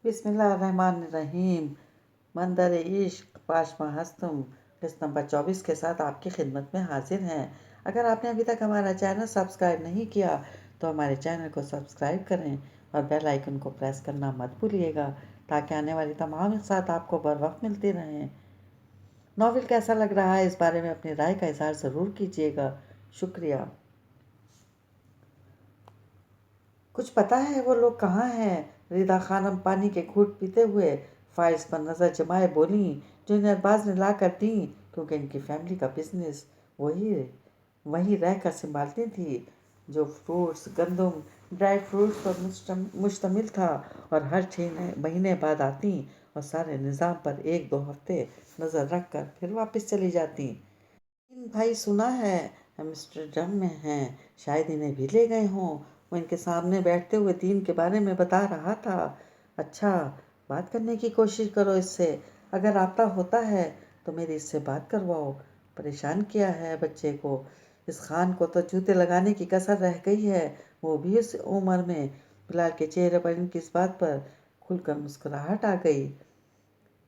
बिस्मिल्लाहिर्रहमानिर्रहीम। मंदर इश्क पाशमा हस्तम किस्त नंबर 24 के साथ आपकी खिदमत में हाजिर हैं। अगर आपने अभी तक हमारा चैनल सब्सक्राइब नहीं किया तो हमारे चैनल को सब्सक्राइब करें और बेल आइकन को प्रेस करना मत भूलिएगा ताकि आने वाली तमाम साथ आपको बर वक्त मिलती रहें। नॉवेल कैसा लग रहा है इस बारे में अपनी राय का इजहार ज़रूर कीजिएगा। शुक्रिया। कुछ पता है वो लोग कहाँ हैं? रिदा खानम पानी के घूंट पीते हुए फाइल्स पर नज़र जमाए बोली, जो इन्हें अरबाज ने ला कर दी क्योंकि इनकी फैमिली का बिजनेस वही वहीं रह कर संभालती थी, जो फ्रूट्स गंदम ड्राई फ्रूट्स पर मुश्तमिल था और हर 6 महीने बाद आती और सारे निज़ाम पर 1-2 हफ्ते नज़र रख कर फिर वापस चली जाती। इन भाई सुना है एम्स्टर्डम में हैं, शायद इन्हें भी ले गए हों। वो इनके सामने बैठते हुए दीन के बारे में बता रहा था। अच्छा, बात करने की कोशिश करो इससे। अगर राब्ता होता है तो मेरी इससे बात करवाओ। परेशान किया है बच्चे को। इस खान को तो जूते लगाने की कसर रह गई है, वो भी इस उम्र में। बिलाल के चेहरे पर इनकी इस बात पर खुलकर मुस्कुराहट आ गई।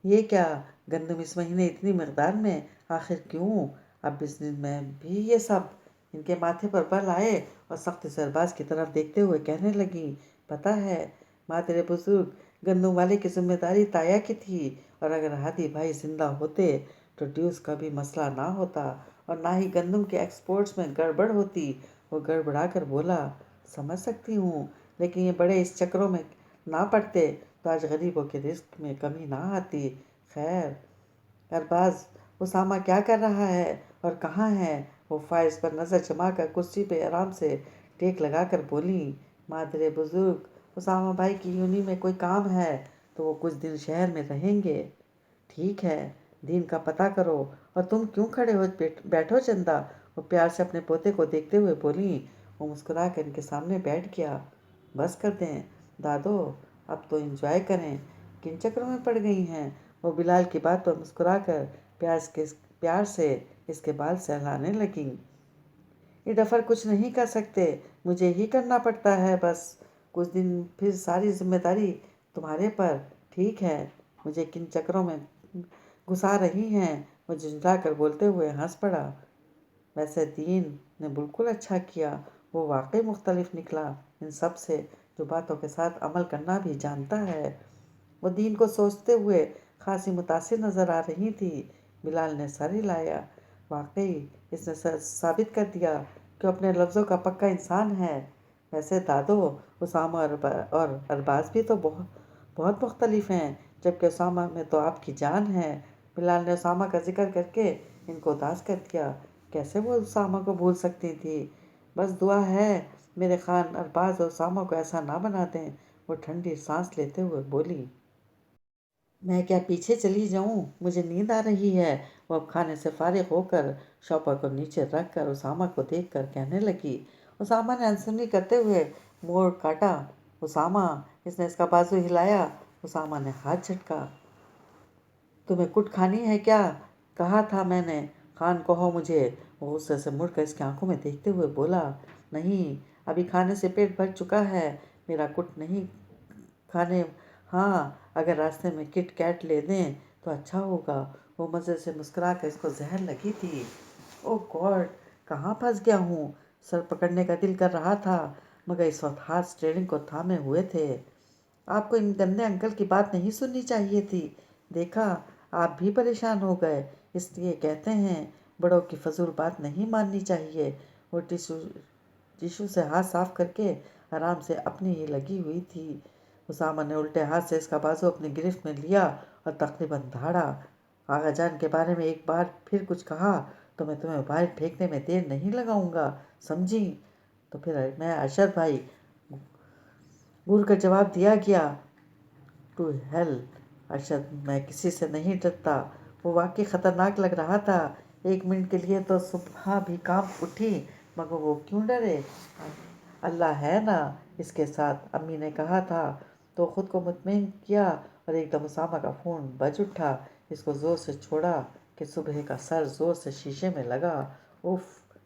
ये क्या, गंदम इस महीने इतनी मकदार में, आखिर क्यों? अब बिजनेस में भी ये सब। इनके माथे पर बल आए और सख्त से अरबाज की तरफ देखते हुए कहने लगी, पता है माँ तेरे बुजुर्ग, गंदम वाले की जिम्मेदारी ताया की थी, और अगर हादी भाई जिंदा होते तो ड्यूस का भी मसला ना होता और ना ही गंदम के एक्सपोर्ट्स में गड़बड़ होती। वो गड़बड़ा कर बोला, समझ सकती हूँ, लेकिन ये बड़े इस चक्रों में ना पड़ते तो आज गरीबों के रिस्क में कमी ना आती। खैर, अरबाज, उसामा क्या कर रहा है और कहाँ है? वो फाइल्स पर नज़र जमाकर कुर्सी पे आराम से टेक लगाकर बोली, मादरे बुजुर्ग, उसामा भाई की यूनी में कोई काम है तो वो कुछ दिन शहर में रहेंगे। ठीक है, दीन का पता करो। और तुम क्यों खड़े हो बैठो चंदा। वो प्यार से अपने पोते को देखते हुए बोली। वो मुस्कुरा कर इनके सामने बैठ गया। बस कर दें दादो, अब तो एंजॉय करें, किन चक्रों में पड़ गई हैं? वो बिलाल की बात पर मुस्कुरा कर प्यार से इसके बाल सहलाने लगी। ये डफर कुछ नहीं कर सकते, मुझे ही करना पड़ता है बस। कुछ दिन फिर सारी जिम्मेदारी तुम्हारे पर। ठीक है, मुझे किन चक्रों में घुसा रही हैं? वो झुंझला कर बोलते हुए हंस पड़ा। वैसे दीन ने बिल्कुल अच्छा किया, वो वाकई मुख्तलिफ निकला इन सब से, जो बातों के साथ अमल करना भी जानता है। वो दीन को सोचते हुए खासी मुतासिर नज़र आ रही थी। बिलाल ने सर हिलाया। वाकई इसने साबित कर दिया कि अपने लफ्ज़ों का पक्का इंसान है। वैसे दादो, उसामा और अरबाज भी तो बहुत बहुत मुख्तलिफ हैं, जबकि उसामा में तो आपकी जान है। बिलाल ने उसामा का जिक्र करके इनको उदास कर दिया। कैसे वो उसामा को भूल सकती थी? बस दुआ है मेरे खान अरबाज और उसामा को ऐसा ना बना दें। वो ठंडी सांस लेते हुए बोली, मैं क्या पीछे चली जाऊं? मुझे नींद आ रही है। वो अब खाने से फारिग होकर शॉपर को नीचे रख कर उसामा को देख कर कहने लगी। उसामा ने अनसुनी करते हुए मोड़ काटा। उसामा, इसने इसका बाजू हिलाया। उसामा ने हाथ झटका। तुम्हें कुट खानी है क्या? कहा था मैंने, खान कहो मुझे। वो गुस्से से मुड़कर इसकी आंखों में देखते हुए बोला, नहीं, अभी खाने से पेट भर चुका है, मेरा कुट नहीं खाने। हाँ, अगर रास्ते में किट कैट ले दें तो अच्छा होगा। वो मज़े से मुस्कुरा कर इसको जहर लगी थी। ओह गॉड, कहाँ फंस गया हूँ? सर पकड़ने का दिल कर रहा था, मगर इस वक्त हाथ स्टीयरिंग को थामे हुए थे। आपको इन गंदे अंकल की बात नहीं सुननी चाहिए थी। देखा, आप भी परेशान हो गए। इसलिए कहते हैं बड़ों की फजूल बात नहीं माननी चाहिए। वो टिशू से हाथ साफ करके आराम से अपनी ही लगी हुई थी। उसामा ने उल्टे हाथ से इसका बाजू अपनी गिरफ्त में लिया और तकरीबन धाड़ा। आगा जान के बारे में एक बार फिर कुछ कहा तो मैं तुम्हें बाहर फेंकने में देर नहीं लगाऊंगा, समझी? तो फिर मैं अरशद भाई, घूर कर जवाब दिया गया। टू हेल अरशद, मैं किसी से नहीं डरता। वो वाकई ख़तरनाक लग रहा था। 1 मिनट के लिए तो सुबह भी कांप उठी, मगर वो क्यों डरे? अल्लाह है ना इसके साथ, अम्मी ने कहा था। तो ख़ुद को मुतमईन किया और एकदम उसामा का फ़ोन बज उठा। इसको ज़ोर से छोड़ा कि सुबह का सर ज़ोर से शीशे में लगा। उफ,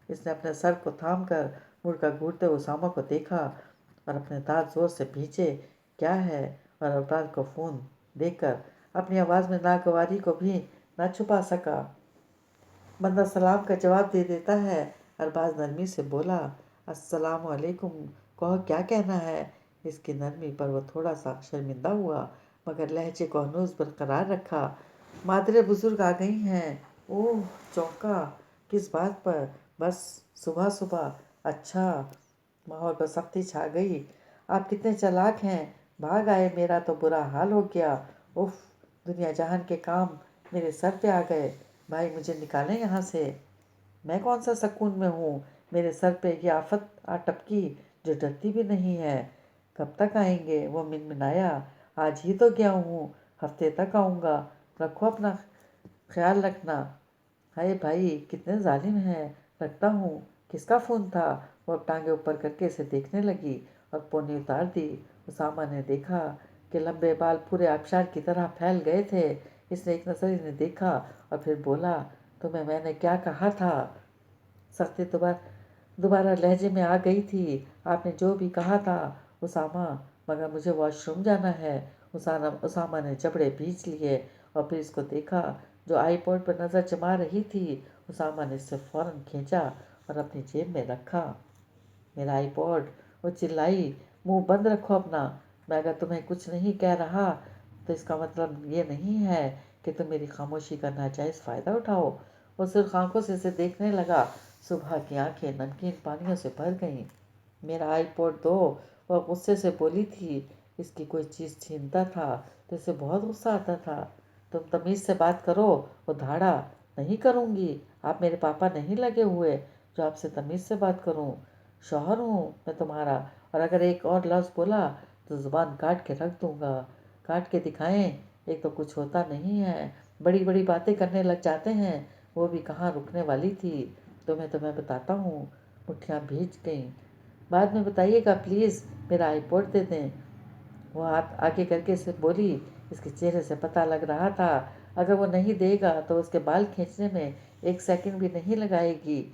इसने अपने सर को थाम कर मुड़कर घूरते उसामा को देखा और अपने दांत ज़ोर से भींचे। क्या है? اور اولاد کو فون دے کر اپنی آواز میں ناگواری کو بھی نہ چھپا سکا۔ بندہ سلام کا جواب دے دیتا ہے، ارباز نرمی سے بولا، السلام علیکم، کہو کیا کہنا ہے۔ اس کی نرمی پر وہ تھوڑا سا شرمندہ ہوا، مگر لہجے کو ہنوز برقرار رکھا۔ مادر بزرگ آ گئی ہیں۔ اوہ، چونکا، کس بات پر؟ بس صبح صبح۔ اچھا۔ ماحول پر سختی چھا گئی۔ آپ کتنے چالاک ہیں، بھاگ آئے، میرا تو برا حال ہو گیا۔ اف، دنیا جہان کے کام میرے سر پہ آ گئے۔ بھائی مجھے نکالیں یہاں سے۔ میں کون سا سکون میں ہوں، میرے سر پہ یہ آفت آ ٹپکی جو ڈرتی بھی نہیں ہے۔ کب تک آئیں گے؟ وہ منمنایا۔ آج ہی تو گیا ہوں، ہفتے تک آؤں گا، رکھو اپنا خیال رکھنا۔ ہائے بھائی کتنے ظالم ہیں۔ رکھتا ہوں۔ کس کا فون تھا؟ وہ ٹانگیں اوپر کر کے اسے دیکھنے لگی اور پونی اتار دی۔ اسامہ نے دیکھا کہ لمبے بال پورے آبشار کی طرح پھیل گئے تھے۔ اس نے ایک نظر انہیں دیکھا اور پھر بولا، تمہیں میں نے کیا کہا تھا؟ سختی دوبارہ لہجے میں آ گئی تھی۔ آپ نے جو بھی کہا تھا اسامہ، مگر مجھے واش روم جانا ہے۔ اسامہ نے جبڑے بھینچ لیے اور پھر اس کو دیکھا جو آئی پوڈ پر نظر جما رہی تھی۔ اسامہ نے اسے فوراً کھینچا اور اپنی جیب میں رکھا۔ میرا آئی پوڈ! وہ چلائی، منہ بند رکھو اپنا۔ میں اگر تمہیں کچھ نہیں کہہ رہا تو اس کا مطلب یہ نہیں ہے کہ تم میری خاموشی کا ناجائز فائدہ اٹھاؤ۔ وہ سرخ آنکھوں سے اسے دیکھنے لگا۔ صبح کی آنکھیں نمکین پانیوں سے بھر گئیں۔ میرا آئی پوڈ دو، وہ غصے سے بولی تھی۔ اس کی کوئی چیز چھینتا تھا تو اسے بہت غصہ آتا تھا۔ تم تمیز سے بات کرو، وہ دھاڑا۔ نہیں کروں گی، آپ میرے پاپا نہیں لگے ہوئے جو آپ سے تمیز سے بات کروں۔ شوہر ہوں میں تمہارا، اور اگر ایک اور لفظ بولا تو زبان کاٹ کے رکھ دوں گا۔ کاٹ کے دکھائیں، ایک تو کچھ ہوتا نہیں ہے، بڑی بڑی باتیں کرنے لگ جاتے ہیں۔ وہ بھی کہاں رکنے والی تھی، تو میں بتاتا ہوں۔ مٹھیاں بھیج گئیں۔ بعد میں بتائیے گا پلیز، میرا آئی پوڈ دے دیں۔ وہ ہاتھ آگے کر کے اسے بولی۔ اس کے چہرے سے پتہ لگ رہا تھا اگر وہ نہیں دے گا تو اس کے بال کھینچنے میں ایک سیکنڈ بھی نہیں لگائے گی۔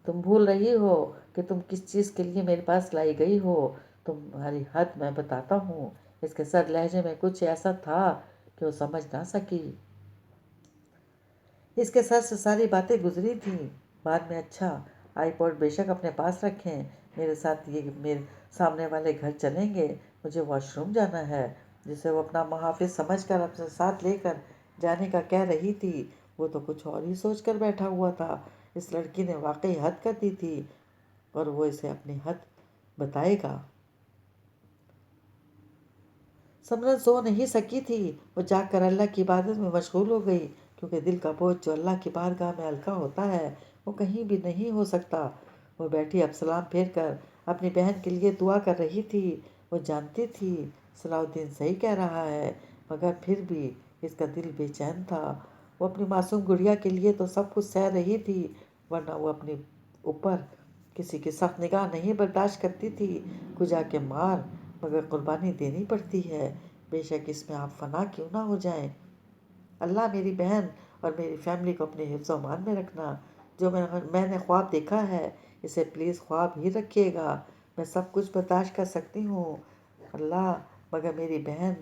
تم بھول رہی ہو کہ تم کس چیز کے لیے میرے پاس لائی گئی ہو۔ تمہاری حد میں بتاتا ہوں۔ اس کے سر لہجے میں کچھ ایسا تھا کہ وہ سمجھ نہ سکی۔ اس کے سر سے ساری باتیں گزری تھیں۔ بعد میں، اچھا، آئی پوڈ بے شک اپنے پاس رکھیں، میرے ساتھ یہ میرے سامنے والے گھر چلیں گے، مجھے واش روم جانا ہے۔ جسے وہ اپنا محافظ سمجھ کر اپنے ساتھ لے کر جانے کا کہہ رہی تھی، وہ تو کچھ اور ہی سوچ کر بیٹھا ہوا تھا۔ اس لڑکی نے واقعی حد کر دی تھی اور وہ اسے اپنی حد بتائے گا۔ سمرن سو نہیں سکی تھی۔ وہ جاگ کر اللہ کی عبادت میں مشغول ہو گئی، کیونکہ دل کا بوجھ جو اللہ کی بارگاہ میں ہلکا ہوتا ہے وہ کہیں بھی نہیں ہو سکتا۔ وہ بیٹھی اب سلام پھیر کر اپنی بہن کے لیے دعا کر رہی تھی۔ وہ جانتی تھی صلاح الدین صحیح کہہ رہا ہے، مگر پھر بھی اس کا دل بے چین تھا۔ وہ اپنی معصوم گڑیا کے لیے تو سب کچھ سہ رہی تھی، ورنہ وہ اپنے اوپر کسی کی سخت نگاہ نہیں برداشت کرتی تھی۔ کجا کے مار، مگر قربانی دینی پڑتی ہے، بے شک اس میں آپ فنا کیوں نہ ہو جائیں۔ اللہ میری بہن اور میری فیملی کو اپنے حفظ و امان میں رکھنا۔ جو میں نے خواب دیکھا ہے اسے پلیز خواب ہی رکھیے گا۔ میں سب کچھ برداشت کر سکتی ہوں اللہ، مگر میری بہن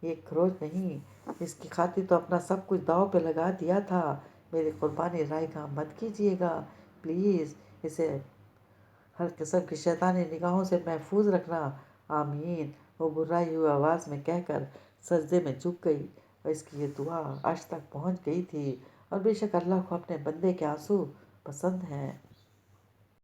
یہ کھروچ نہیں۔ اس کی خاطر تو اپنا سب کچھ داؤ پہ لگا دیا تھا۔ میری قربانی رائے گاہ مت کیجیے گا پلیز۔ اسے ہر قسم کی شیطانی نگاہوں سے محفوظ رکھنا، آمین۔ وہ گھبرائی ہوئی آواز میں کہہ کر سجدے میں جھک گئی، اور اس کی یہ دعا عرش تک پہنچ گئی تھی۔ اور بے شک اللہ کو اپنے بندے کے آنسو پسند ہیں۔